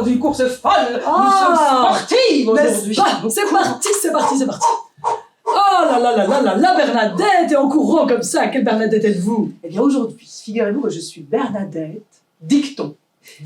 d'une course folle. Nous sommes sportives aujourd'hui. C'est parti, c'est parti, c'est parti. Oh là là là là là, la Bernadette est en courant comme ça. Quelle Bernadette êtes-vous? Eh bien aujourd'hui, figurez-vous que je suis Bernadette Dicton.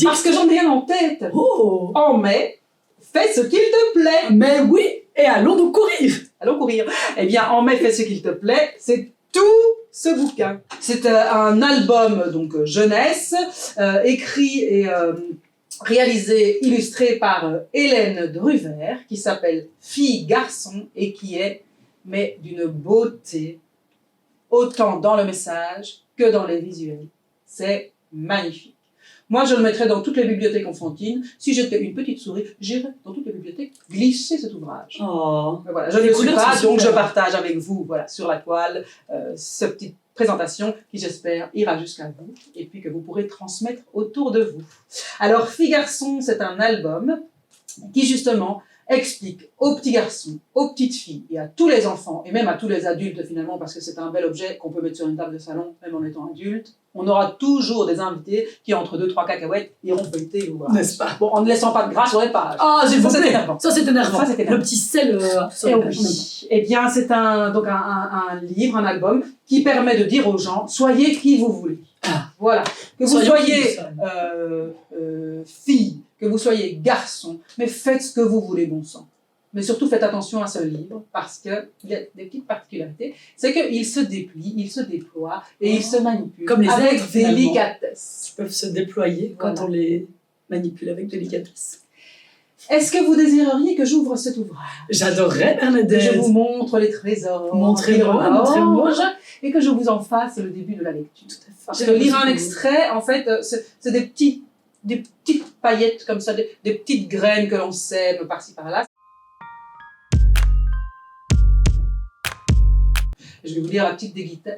Parce que j'en ai rien en tête. Oh. En mai, fais ce qu'il te plaît. Mais oui, et allons donc courir. Allons courir. Eh bien, En mai, fais ce qu'il te plaît, c'est tout ce bouquin. C'est un album donc jeunesse, écrit et réalisé, illustré par Hélène Druver, qui s'appelle Fille, garçon, et qui est, mais d'une beauté, autant dans le message que dans les visuels. C'est magnifique. Moi, je le mettrais dans toutes les bibliothèques enfantines. Si j'étais une petite souris, j'irais dans toutes les bibliothèques glisser cet ouvrage. Oh. Voilà, je ne le suis pas, donc je partage avec vous, voilà, sur la toile, cette petite présentation qui, j'espère, ira jusqu'à vous et puis que vous pourrez transmettre autour de vous. Alors, Fille Garçon, c'est un album qui, justement, explique aux petits garçons, aux petites filles et à tous les enfants, et même à tous les adultes finalement, parce que c'est un bel objet qu'on peut mettre sur une table de salon, même en étant adulte. On aura toujours des invités qui, entre 2-3 cacahuètes, iront feuilleter l'ouvrage. N'est-ce pas? Bon, en ne laissant pas de gras sur les pages. Ah, j'ai Ça, c'est c'est énervant. Ça, c'est énervant. Ça, c'est énervant. Le petit sel. Eh oui. Eh bien, c'est un livre, un album, qui permet de dire aux gens, soyez qui vous voulez. Ah. Voilà. Que vous Soyons soyez fille, que vous soyez garçon, mais faites ce que vous voulez, bon sang. Mais surtout, faites attention à ce livre, parce qu'il y a des petites particularités. C'est qu'il se déplie, il se déploie, et il se manipule. Comme les avec êtres, finalement. délicatesse. Ils peuvent se déployer quand on les manipule avec délicatesse. Est-ce que vous désireriez que j'ouvre cet ouvrage? J'adorerais, Que Bernadette. je vous montre les trésors. Montrez-moi, montrez-moi. Et que je vous en fasse le début de la lecture. Tout à fait. Parce que lire un extrait, en fait, c'est des petites paillettes comme ça, des petites graines que l'on sème par-ci par-là. Je vais vous lire la petite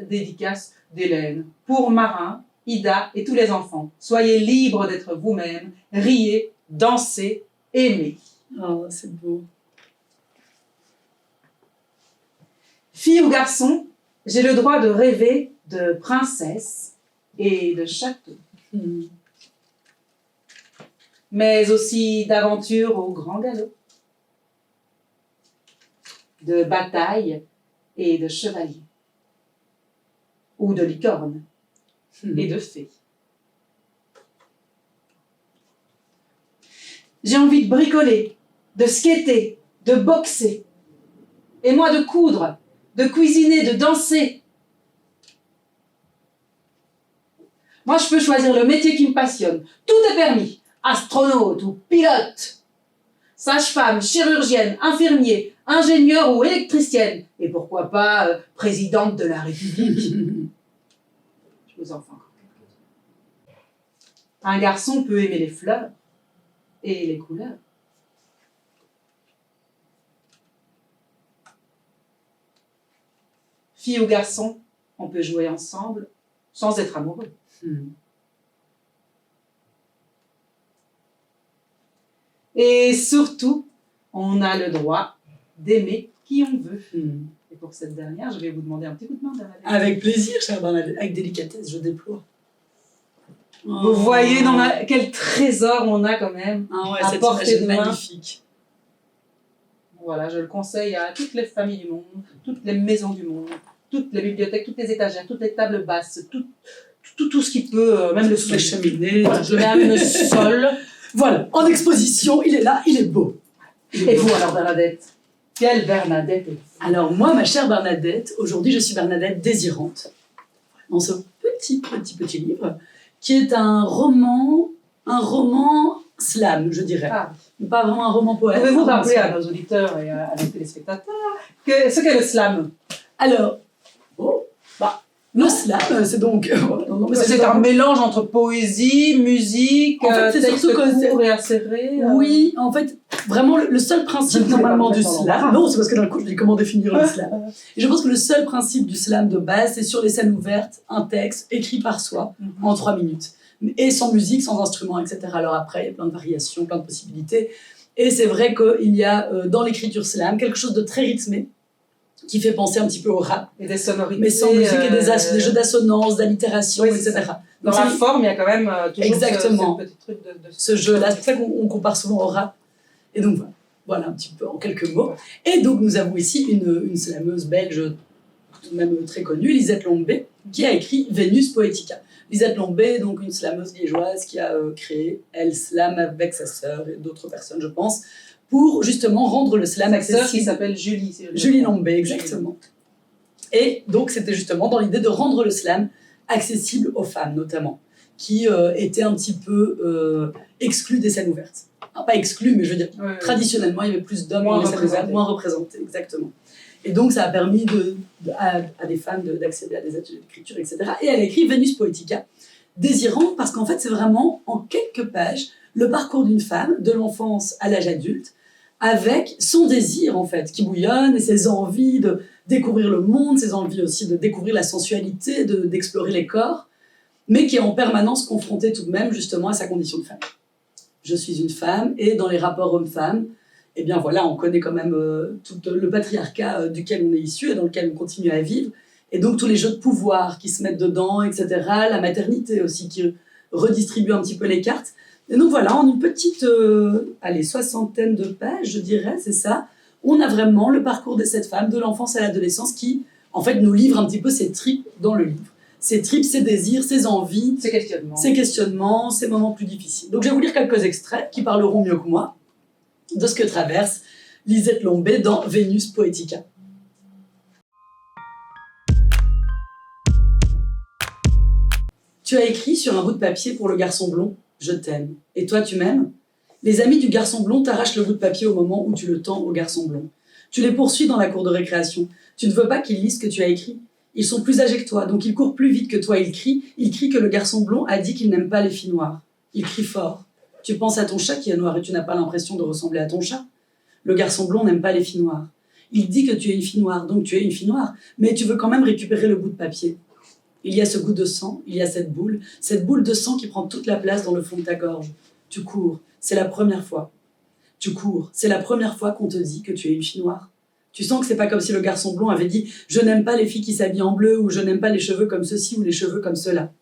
dédicace d'Hélène. Pour Marin, Ida et tous les enfants, soyez libres d'être vous-même, riez, dansez, aimez. Oh, c'est beau. Fille ou garçon, j'ai le droit de rêver de princesse et de château. Mais aussi d'aventures au grand galop, de bataille et de chevalier, ou de licorne et de fée. J'ai envie de bricoler, de skater, de boxer, et moi de coudre, de cuisiner, de danser. Moi, je peux choisir le métier qui me passionne. Tout est permis. Astronaute ou pilote, sage-femme, chirurgienne, infirmier, ingénieur ou électricienne. Et pourquoi pas présidente de la République. Je vous en fais encore quelques-uns. Un garçon peut aimer les fleurs et les couleurs. Fille ou garçon, on peut jouer ensemble sans être amoureux. Et surtout, on a le droit d'aimer qui on veut. Et pour cette dernière, je vais vous demander un petit coup de main, Bernadette. Avec plaisir, chère Bernadette. Avec délicatesse, je déploie. Vous voyez quel trésor on a quand même à portée de main. Magnifique. Voilà, je le conseille à toutes les familles du monde, toutes les maisons du monde, toutes les bibliothèques, toutes les étagères, toutes les tables basses, tout ce qui peut, même le sol. Les cheminées. Voilà, je mets même le sol. Voilà, en exposition, il est là, il est beau. Et vous alors, Bernadette? Quelle Bernadette êtes-vous? Alors moi, ma chère Bernadette, aujourd'hui je suis Bernadette désirante. Dans ce petit livre, qui est un roman slam, je dirais. Ah. Pas vraiment un roman poète. Pouvez-vous rappeler à nos auditeurs et à nos téléspectateurs ce qu'est le slam? Alors, le slam, c'est donc... c'est un mélange entre poésie, musique, en fait, c'est texte surtout court et acéré. Oui, en fait, vraiment, le seul principe normalement du slam... Non, c'est parce que d'un coup, je dis comment définir le slam. Et je pense que le seul principe du slam de base, c'est sur les scènes ouvertes, un texte écrit par soi en 3 minutes. Et sans musique, sans instrument, etc. Alors après, il y a plein de variations, plein de possibilités. Et c'est vrai qu'il y a dans l'écriture slam quelque chose de très rythmé, qui fait penser un petit peu au rap, Et des sonorités. mais sans musique et des jeux d'assonance, d'allitération, Oui, etc. Dans la forme, il y a quand même toujours Exactement. ce petit truc de... Ce jeu-là, c'est pour ça qu'on compare souvent au rap. Et donc voilà un petit peu en quelques mots. Et donc nous avons ici une slameuse belge tout de même très connue, Lisette Longbe, qui a écrit Vénus Poetica. Lisette Longbe, donc une slameuse liégeoise qui a créé Elle Slam avec sa sœur et d'autres personnes, je pense, pour justement rendre le slam accessible. Sa sœur qui s'appelle Julie. Julie Longbe, exactement. Et donc c'était justement dans l'idée de rendre le slam accessible aux femmes notamment, qui étaient un petit peu exclues des scènes ouvertes. Enfin, pas exclues, mais je veux dire, traditionnellement, il y avait plus d'hommes dans les scènes ouvertes, moins représentés, exactement. Et donc, ça a permis à des femmes d'accéder à des ateliers d'écriture, etc. Et elle a écrit Vénus Poetica, désirant, parce qu'en fait, c'est vraiment, en quelques pages, le parcours d'une femme, de l'enfance à l'âge adulte, avec son désir, en fait, qui bouillonne, et ses envies de découvrir le monde, ses envies aussi de découvrir la sensualité, d'explorer les corps, mais qui est en permanence confrontée tout de même, justement, à sa condition de femme. Je suis une femme, et dans les rapports hommes-femmes, eh bien voilà, on connaît quand même tout le patriarcat duquel on est issu et dans lequel on continue à vivre, et donc tous les jeux de pouvoir qui se mettent dedans, etc., la maternité aussi qui redistribue un petit peu les cartes. Et donc voilà, en une petite, soixantaine de pages, je dirais, c'est ça, on a vraiment le parcours de cette femme, de l'enfance à l'adolescence, qui, en fait, nous livre un petit peu ses tripes dans le livre. Ses tripes, ses désirs, ses envies, ses questionnements, ses moments plus difficiles. Donc je vais vous lire quelques extraits qui parleront mieux que moi de ce que traverse Lisette Longbe dans Vénus Poetica. Tu as écrit sur un bout de papier pour le garçon blond « Je t'aime ». Et toi, tu m'aimes ? Les amis du garçon blond t'arrachent le bout de papier au moment où tu le tends au garçon blond. Tu les poursuis dans la cour de récréation. Tu ne veux pas qu'ils lisent ce que tu as écrit. Ils sont plus âgés que toi, donc ils courent plus vite que toi. Ils crient que le garçon blond a dit qu'il n'aime pas les filles noires. Ils crient fort. Tu penses à ton chat qui est noir et tu n'as pas l'impression de ressembler à ton chat. Le garçon blond n'aime pas les filles noires. Il dit que tu es une fille noire, donc tu es une fille noire, mais tu veux quand même récupérer le bout de papier. Il y a ce goût de sang, il y a cette boule de sang qui prend toute la place dans le fond de ta gorge. Tu cours, c'est la première fois. Tu cours, c'est la première fois qu'on te dit que tu es une fille noire. Tu sens que c'est pas comme si le garçon blond avait dit « Je n'aime pas les filles qui s'habillent en bleu » ou « Je n'aime pas les cheveux comme ceci ou les cheveux comme cela ».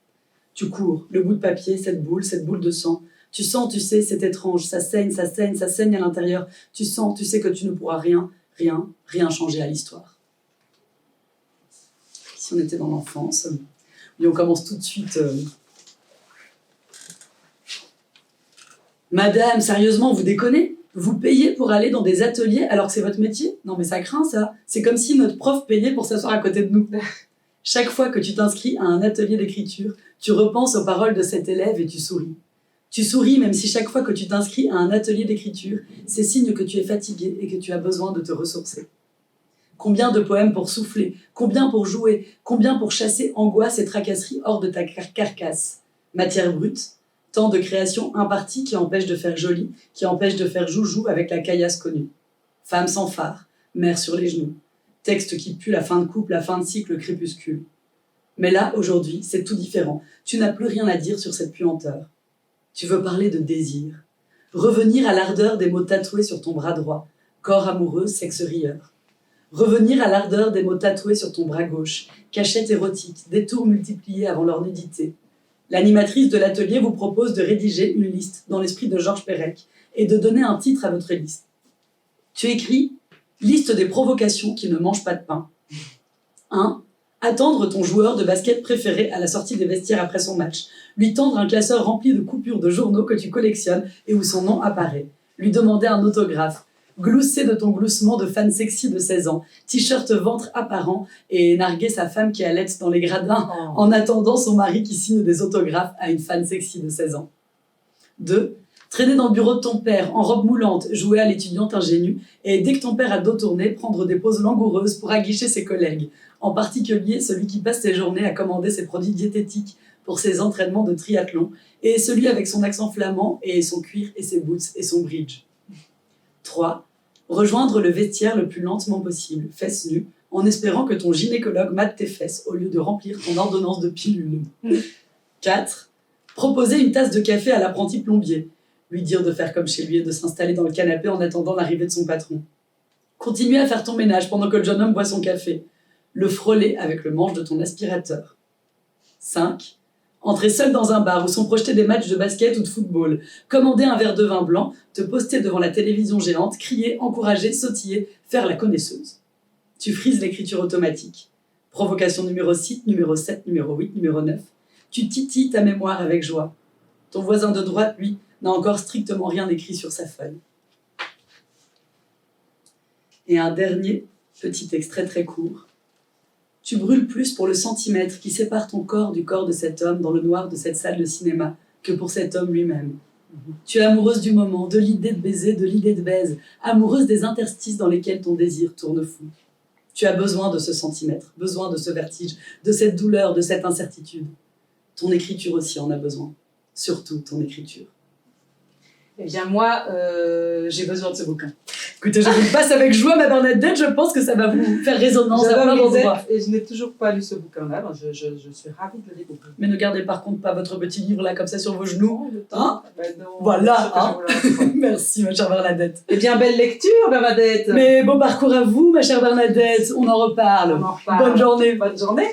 Tu cours, le bout de papier, cette boule de sang. Tu sens, tu sais, c'est étrange, ça saigne à l'intérieur. Tu sens, tu sais que tu ne pourras rien changer à l'histoire. Si on était dans l'enfance, et on commence tout de suite. Madame, sérieusement, vous déconnez ? Vous payez pour aller dans des ateliers alors que c'est votre métier ? Non mais ça craint ça. C'est comme si notre prof payait pour s'asseoir à côté de nous. Chaque fois que tu t'inscris à un atelier d'écriture, tu repenses aux paroles de cet élève et tu souris. Tu souris même si chaque fois que tu t'inscris à un atelier d'écriture, c'est signe que tu es fatigué et que tu as besoin de te ressourcer. Combien de poèmes pour souffler, combien pour jouer, combien pour chasser angoisse et tracasserie hors de ta carcasse. Matière brute, tant de créations imparties qui empêchent de faire joli, qui empêchent de faire joujou avec la caillasse connue. Femme sans phare, mère sur les genoux, texte qui pue la fin de couple, la fin de cycle, le crépuscule. Mais là, aujourd'hui, c'est tout différent. Tu n'as plus rien à dire sur cette puanteur. Tu veux parler de désir. Revenir à l'ardeur des mots tatoués sur ton bras droit. Corps amoureux, sexe rieur. Revenir à l'ardeur des mots tatoués sur ton bras gauche. Cachette érotique, détours multipliés avant leur nudité. L'animatrice de l'atelier vous propose de rédiger une liste dans l'esprit de Georges Perec et de donner un titre à votre liste. Tu écris « Liste des provocations qui ne mangent pas de pain ». 1. Attendre ton joueur de basket préféré à la sortie des vestiaires après son match. Lui tendre un classeur rempli de coupures de journaux que tu collectionnes et où son nom apparaît. Lui demander un autographe. Glousser de ton gloussement de fan sexy de 16 ans. T-shirt ventre apparent et narguer sa femme qui allait dans les gradins en attendant son mari qui signe des autographes à une fan sexy de 16 ans. 2. Traîner dans le bureau de ton père en robe moulante, jouer à l'étudiante ingénue et dès que ton père a dos tourné, prendre des poses langoureuses pour aguicher ses collègues. En particulier celui qui passe ses journées à commander ses produits diététiques pour ses entraînements de triathlon et celui avec son accent flamand et son cuir et ses boots et son bridge. 3. Rejoindre le vestiaire le plus lentement possible, fesses nues, en espérant que ton gynécologue mate tes fesses au lieu de remplir ton ordonnance de pilule. 4. Proposer une tasse de café à l'apprenti plombier. Lui dire de faire comme chez lui et de s'installer dans le canapé en attendant l'arrivée de son patron. Continuer à faire ton ménage pendant que le jeune homme boit son café. Le frôler avec le manche de ton aspirateur. 5. Entrer seul dans un bar où sont projetés des matchs de basket ou de football. Commander un verre de vin blanc, te poster devant la télévision géante, crier, encourager, sautiller, faire la connaisseuse. Tu frises l'écriture automatique. Provocation numéro 6, numéro 7, numéro 8, numéro 9. Tu titilles ta mémoire avec joie. Ton voisin de droite, lui, n'a encore strictement rien écrit sur sa feuille. Et un dernier petit extrait très court. Tu brûles plus pour le centimètre qui sépare ton corps du corps de cet homme dans le noir de cette salle de cinéma que pour cet homme lui-même. Tu es amoureuse du moment, de l'idée de baiser, de l'idée de baise, amoureuse des interstices dans lesquels ton désir tourne fou. Tu as besoin de ce centimètre, besoin de ce vertige, de cette douleur, de cette incertitude. Ton écriture aussi en a besoin, surtout ton écriture. Eh bien moi, j'ai besoin de ce bouquin. Écoutez, je vous le passe avec joie, ma Bernadette, je pense que ça va vous faire résonance à plein d'endroits. Et je n'ai toujours pas lu ce bouquin-là, donc je suis ravie de le découvrir. Mais ne gardez par contre pas votre petit livre là comme ça sur vos genoux. Hein? Non, Voilà, hein. Merci ma chère Bernadette. Eh bien, belle lecture Bernadette. Mais bon parcours à vous ma chère Bernadette, on en reparle. On en reparle. Bonne journée. Bonne journée.